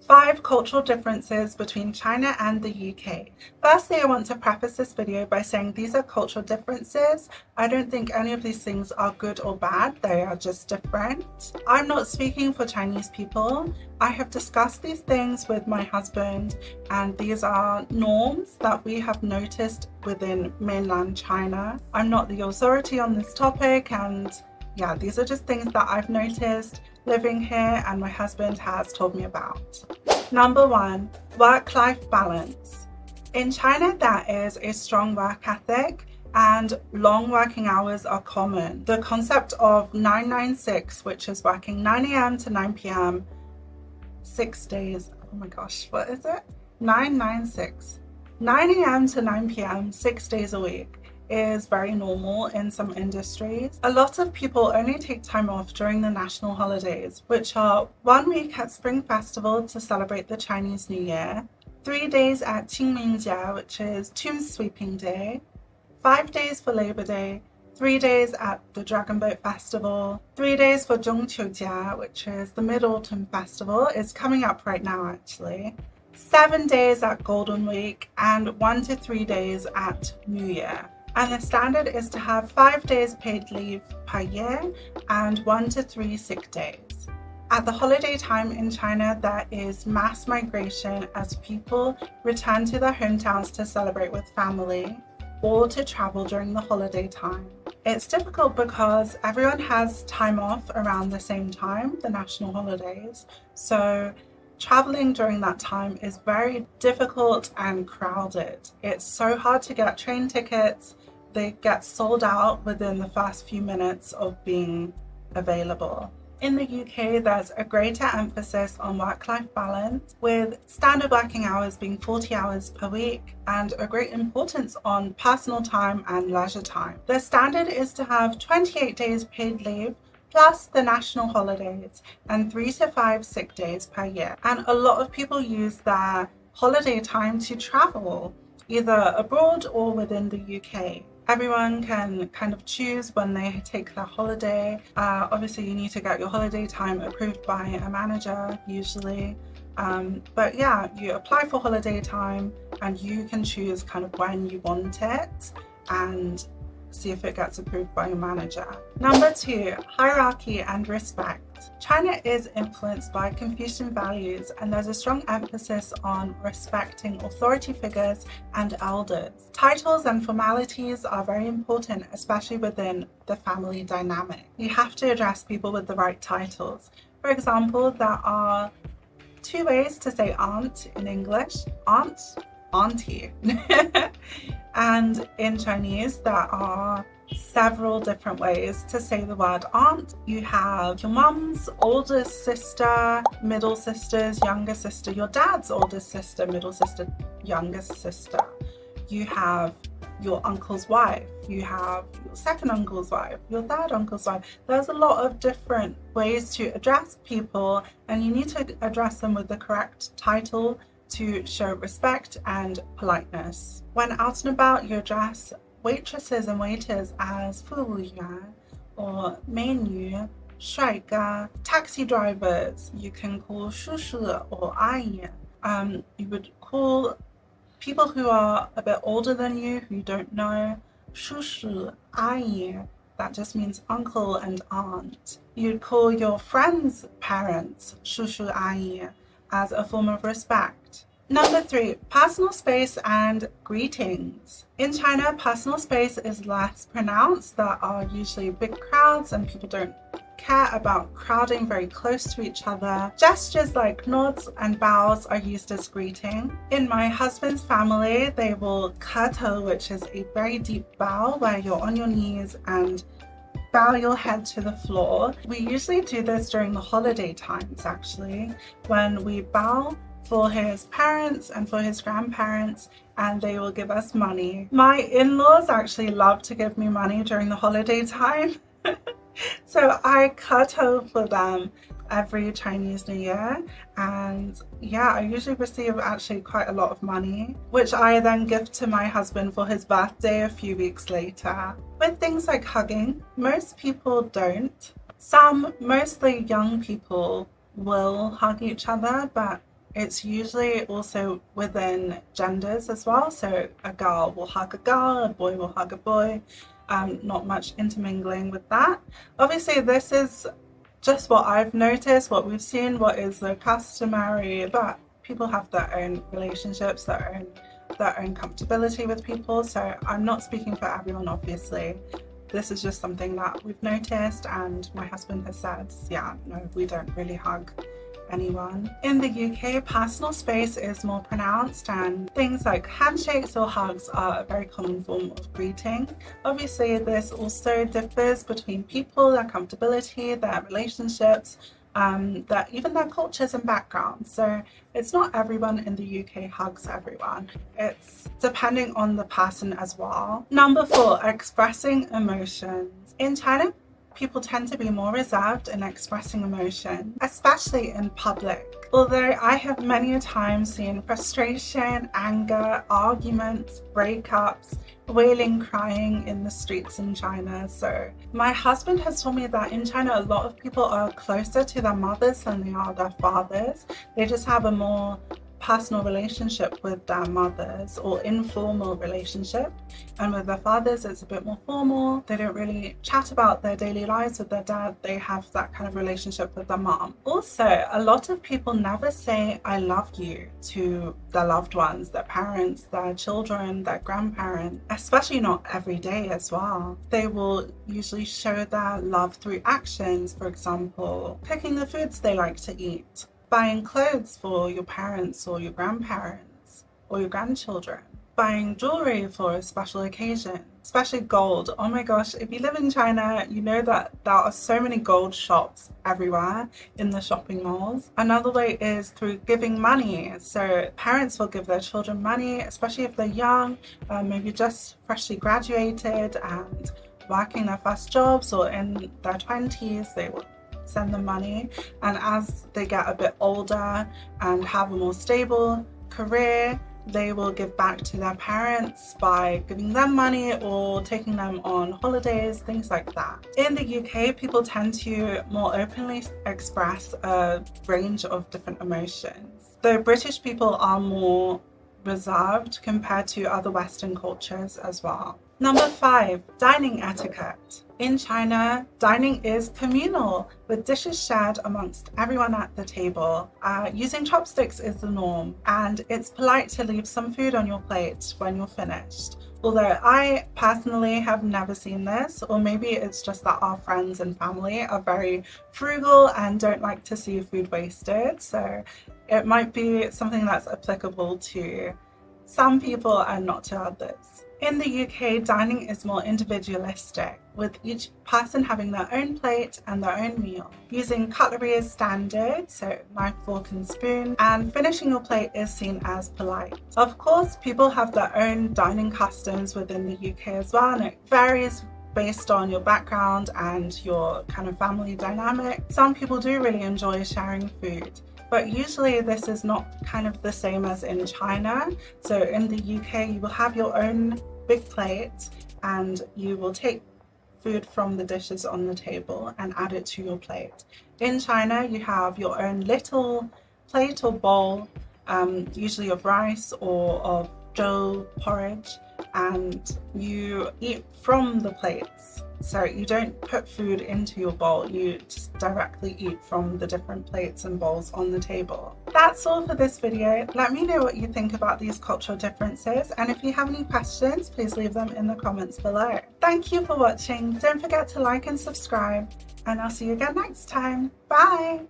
5 cultural differences between China and the UK. Firstly, I want to preface this video by saying these are cultural differences. I don't think any of these things are good or bad, they are just different. I'm not speaking for Chinese people. I have discussed these things with my husband, and these are norms that we have noticed within mainland China. I'm not the authority on this topic, and yeah, these are just things that I've noticed living here and my husband has told me about. Number 1, work-life balance. In China, there is a strong work ethic and long working hours are common. The concept of 996, which is working 9 a.m. to 9 p.m. 6 days. Oh my gosh, what is it? 996. 9 a.m. to 9 p.m. 6 days a week is very normal in some industries. A lot of people only take time off during the national holidays, which are 1 week at Spring Festival to celebrate the Chinese New Year, 3 days at Qingmingjia, which is Tomb Sweeping Day, 5 days for Labor Day, 3 days at the Dragon Boat Festival, 3 days for Zhongqiujia, which is the Mid-Autumn Festival. It's coming up right now actually. 7 days at Golden Week and 1 to 3 days at New Year. And the standard is to have 5 days paid leave per year and 1 to 3 sick days. At the holiday time in China, there is mass migration as people return to their hometowns to celebrate with family or to travel during the holiday time. It's difficult because everyone has time off around the same time, the national holidays. So traveling during that time is very difficult and crowded. It's so hard to get train tickets. They get sold out within the first few minutes of being available. In the UK, there's a greater emphasis on work-life balance, with standard working hours being 40 hours per week and a great importance on personal time and leisure time. The standard is to have 28 days paid leave plus the national holidays and 3 to 5 sick days per year. And a lot of people use their holiday time to travel, either abroad or within the UK. Everyone can kind of choose when they take their holiday. Obviously, you need to get your holiday time approved by a manager usually. But yeah, you apply for holiday time and you can choose kind of when you want it and see if it gets approved by your manager. Number 2, hierarchy and respect. China is influenced by Confucian values, and there's a strong emphasis on respecting authority figures and elders. Titles and formalities are very important, especially within the family dynamic. You have to address people with the right titles. For example, there are 2 ways to say aunt in English: aunt, auntie. And in Chinese, there are several different ways to say the word aunt. You have your mum's oldest sister, middle sisters, younger sister, your dad's oldest sister, middle sister, youngest sister. You have your uncle's wife, you have your second uncle's wife, your third uncle's wife. There's a lot of different ways to address people, and you need to address them with the correct title to show respect and politeness. When out and about, you address waitresses and waiters as 服务员 or 美女, 帅哥. Taxi drivers, you can call 叔叔 or 阿姨. You would call people who are a bit older than you, who you don't know, 叔叔阿姨. That just means uncle and aunt. You'd call your friends' parents 叔叔阿姨 as a form of respect. Number 3, personal space and greetings. In China, personal space is less pronounced. There are usually big crowds and people don't care about crowding very close to each other. Gestures like nods and bows are used as greeting. In my husband's family, they will kato, which is a very deep bow where you're on your knees and bow your head to the floor. We usually do this during the holiday times actually, when we bow for his parents and for his grandparents, and they will give us money. My in-laws actually love to give me money during the holiday time. So I kato for them every Chinese New Year, and yeah, I usually receive actually quite a lot of money, which I then give to my husband for his birthday a few weeks later. With things like hugging, most people don't. Some, mostly young people, will hug each other, but It's usually also within genders as well. So a girl will hug a girl, a boy will hug a boy. Not much intermingling with that. Obviously, this is just what I've noticed, what we've seen, what is the customary, but people have their own relationships, their own comfortability with people. So I'm not speaking for everyone, obviously. This is just something that we've noticed, and my husband has said, yeah, no, we don't really hug anyone. In the UK, personal space is more pronounced, and things like handshakes or hugs are a very common form of greeting. Obviously, this also differs between people, their comfortability, their relationships, even their cultures and backgrounds. So it's not everyone in the UK hugs everyone. It's depending on the person as well. Number 4, expressing emotions. In China, people tend to be more reserved in expressing emotion, especially in public. Although I have many a time seen frustration, anger, arguments, breakups, wailing, crying in the streets in China. So my husband has told me that in China, a lot of people are closer to their mothers than they are their fathers. They just have a more personal relationship with their mothers, or informal relationship, and with their fathers it's a bit more formal. They don't really chat about their daily lives with their dad. They have that kind of relationship with their mom. Also, a lot of people never say I love you to their loved ones, their parents, their children, their grandparents, especially not every day as well. They will usually show their love through actions, for example, cooking the foods they like to eat, buying clothes for your parents or your grandparents or your grandchildren, buying jewelry for a special occasion, especially gold. Oh my gosh, if you live in China, you know that there are so many gold shops everywhere in the shopping malls. Another way is through giving money. So parents will give their children money, especially if they're young, maybe just freshly graduated and working their first jobs, or in their 20s, they will send them money, and as they get a bit older and have a more stable career, they will give back to their parents by giving them money or taking them on holidays, things like that. In the UK, people tend to more openly express a range of different emotions, though British people are more reserved compared to other Western cultures as well. Number 5, dining etiquette. In China, dining is communal, with dishes shared amongst everyone at the table. Using chopsticks is the norm, and it's polite to leave some food on your plate when you're finished. Although I personally have never seen this, or maybe it's just that our friends and family are very frugal and don't like to see food wasted. So it might be something that's applicable to some people and not to others. In the UK, dining is more individualistic, with each person having their own plate and their own meal. Using cutlery is standard, so knife, fork and spoon, and finishing your plate is seen as polite. Of course, people have their own dining customs within the UK as well, and it varies based on your background and your kind of family dynamic. Some people do really enjoy sharing food, but usually this is not kind of the same as in China. So in the UK, you will have your own big plate and you will take food from the dishes on the table and add it to your plate. In China, you have your own little plate or bowl, usually of rice or of zhou porridge, and you eat from the plates. So you don't put food into your bowl, you just directly eat from the different plates and bowls on the table. That's all for this video. Let me know what you think about these cultural differences, and if you have any questions, please leave them in the comments below. Thank you for watching. Don't forget to like and subscribe, and I'll see you again next time. Bye!